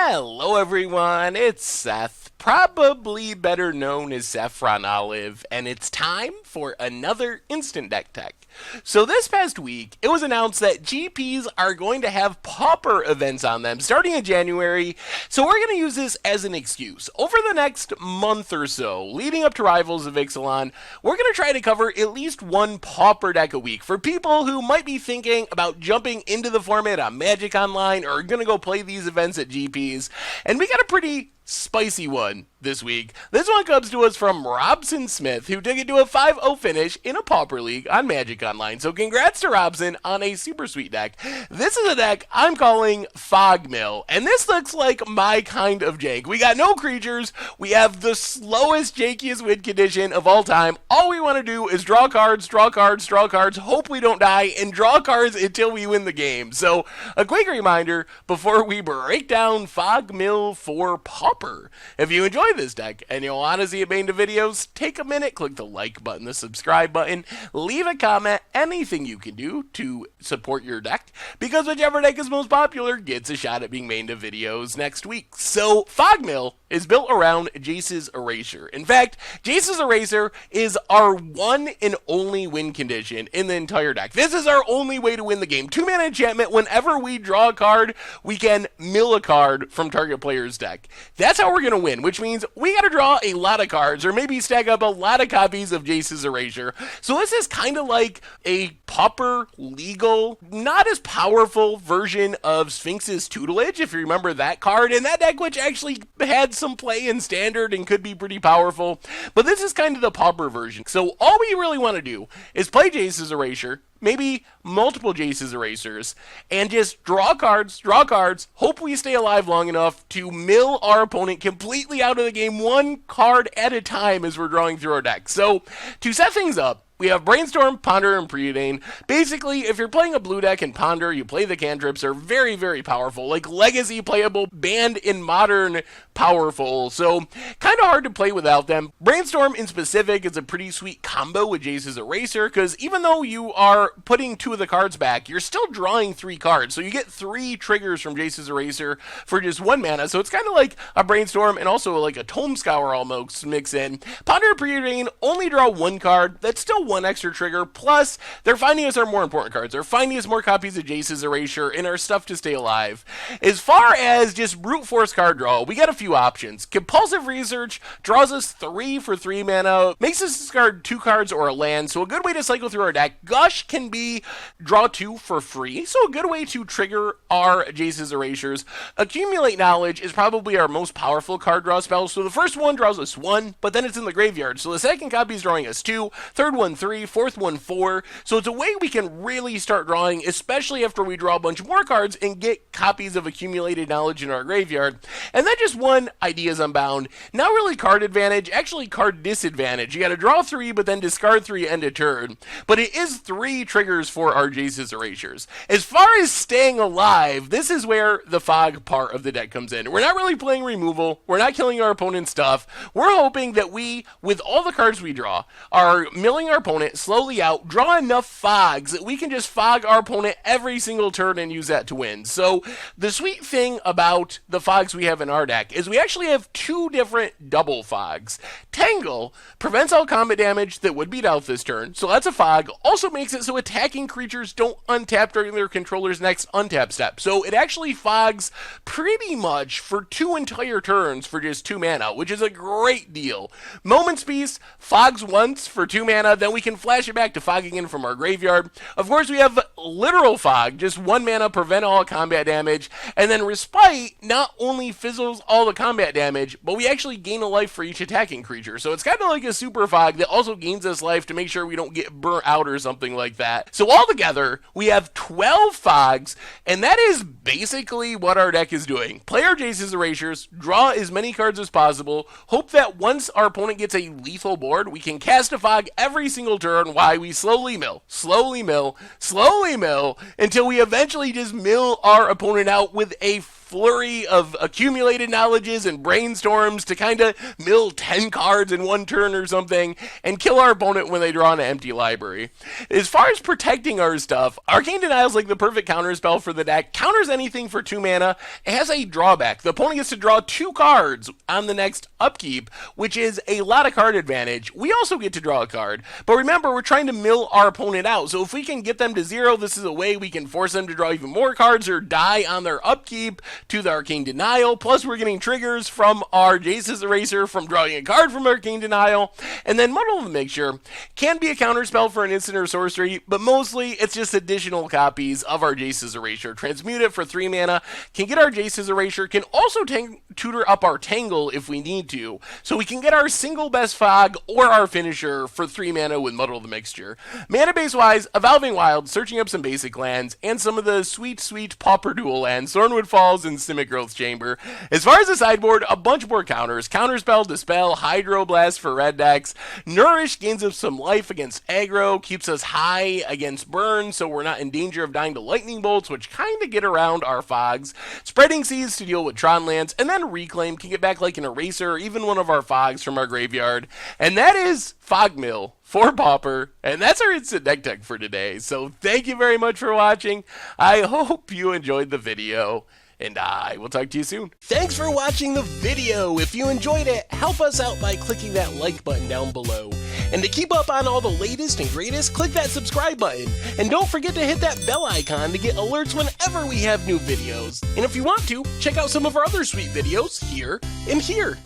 Hello everyone, it's Seth, probably better known as Saffron Olive, and it's time for another Instant Deck Tech. So this past week, it was announced that GPs are going to have Pauper events on them starting in January, so we're going to use this as an excuse. Over the next month or so, leading up to Rivals of Ixalan, we're going to try to cover at least one Pauper deck a week for people who might be thinking about jumping into the format on Magic Online or are going to go play these events at GPs, and we got a pretty spicy one this week. This one comes to us from Robson Smith, who took it to a 5-0 finish in a Pauper League on Magic Online. So congrats to Robson on a super sweet deck. This is a deck I'm calling Fog Mill, and this looks like my kind of jank. We got no creatures, we have the slowest, jankiest win condition of all time. All we want to do is draw cards, draw cards, draw cards, hope we don't die, and draw cards until we win the game. So a quick reminder before we break down Fog Mill for Pauper. If you enjoy this deck and you want to see it made into videos, take a minute, click the like button, the subscribe button, leave a comment, anything you can do to support your deck, because whichever deck is most popular gets a shot at being made into videos next week. So Fog Mill is built around Jace's Erasure. In fact, Jace's Erasure is our one and only win condition in the entire deck. This is our only way to win the game. 2-mana enchantment, whenever we draw a card, we can mill a card from target player's deck. That's how we're going to win, which means we got to draw a lot of cards or maybe stack up a lot of copies of Jace's Erasure. So this is kind of like a Pauper legal, not as powerful version of Sphinx's Tutelage, if you remember that card in that deck, which actually had some play in Standard and could be pretty powerful. But this is kind of the Pauper version. So all we really want to do is play Jace's Erasure, maybe multiple Jace's Erasures, and just draw cards, hope we stay alive long enough to mill our opponent completely out of the game one card at a time as we're drawing through our deck. So to set things up, we have Brainstorm, Ponder, and Preordain. Basically, if you're playing a blue deck and Ponder, you play the cantrips. They're very, very powerful. Like Legacy playable, banned in Modern powerful. So kind of hard to play without them. Brainstorm in specific is a pretty sweet combo with Jace's Erasure, because even though you are putting 2 of the cards back, you're still drawing 3 cards. So you get 3 triggers from Jace's Erasure for just 1 mana. So it's kind of like a Brainstorm and also like a Tome Scour almost mix in. Ponder and Preordain only draw 1 card. That's still 1 extra trigger, plus they're finding us our more important cards. They're finding us more copies of Jace's Erasure and our stuff to stay alive. As far as just brute force card draw, we got a few options. Compulsive Research draws us 3 for 3 mana, makes us discard 2 cards or a land, so a good way to cycle through our deck. Gush can be draw 2 for free, so a good way to trigger our Jace's Erasures. Accumulate Knowledge is probably our most powerful card draw spell, so the first one draws us 1, but then it's in the graveyard, so the second copy is drawing us 2, third one 3, fourth one 4, so it's a way we can really start drawing, especially after we draw a bunch more cards and get copies of Accumulated Knowledge in our graveyard. And then just one Ideas Unbound, not really card advantage, actually card disadvantage. You gotta draw 3, but then discard 3 end of turn, but it is 3 triggers for our Jace's Erasures. As far as staying alive, this is where the fog part of the deck comes in. We're not really playing removal, we're not killing our opponent's stuff, we're hoping that we, with all the cards we draw, are milling our opponent slowly out, draw enough fogs that we can just fog our opponent every single turn and use that to win. So the sweet thing about the fogs we have in our deck is we actually have 2 different double fogs. Tangle prevents all combat damage that would beat out this turn, so that's a fog. Also makes it so attacking creatures don't untap during their controller's next untap step. So it actually fogs pretty much for 2 entire turns for just 2 mana, which is a great deal. Moment's Peace fogs once for 2 mana, then we can flash it back to fogging in from our graveyard. Of course, we have Literal Fog, just 1 mana, prevent all combat damage, and then Respite not only fizzles all the combat damage, but we actually gain a life for each attacking creature. So it's kind of like a super fog that also gains us life to make sure we don't get burnt out or something like that. So altogether, we have 12 fogs, and that is basically what our deck is doing. Play our Jace's Erasures, draw as many cards as possible, hope that once our opponent gets a lethal board, we can cast a fog every single turn while we slowly mill until we eventually just mill our opponent out with a flurry of accumulated knowledges and brainstorms to kind of mill 10 cards in one turn or something and kill our opponent when they draw an empty library. As far as protecting our stuff, Arcane Denial is like the perfect counter spell for the deck. Counters anything for 2 mana. It has a drawback. The opponent gets to draw 2 cards on the next upkeep, which is a lot of card advantage. We also get to draw a card, but remember, we're trying to mill our opponent out. So if we can get them to 0, this is a way we can force them to draw even more cards or die on their upkeep to the Arcane Denial. Plus, we're getting triggers from our Jace's Erasure from drawing a card from Arcane Denial. And then Muddle of the Mixture can be a counter spell for an instant or sorcery, but mostly it's just additional copies of our Jace's Erasure. Transmute it for 3 mana, can get our Jace's Erasure, can also tutor up our Tangle if we need to, so we can get our single best Fog or our finisher for 3 mana with Muddle of the Mixture. Mana base wise, Evolving Wild, searching up some basic lands, and some of the sweet Pauper dual lands, Thornwood Falls and Simic Growth Chamber. As far as the sideboard, a bunch more counters. Counterspell, Dispel, Hydroblast for red decks. Nourish gains us some life against aggro, keeps us high against burn, so we're not in danger of dying to lightning bolts, which kind of get around our fogs. Spreading Seas to deal with Tron lands, and then Reclaim can get back like an Eraser or even one of our fogs from our graveyard. And that is Fog Mill for Pauper, and that's our instant deck tech for today. So thank you very much for watching. I hope you enjoyed the video, and I will talk to you soon. Thanks for watching the video. If you enjoyed it, help us out by clicking that like button down below. And to keep up on all the latest and greatest, click that subscribe button. And don't forget to hit that bell icon to get alerts whenever we have new videos. And if you want to, check out some of our other sweet videos here and here.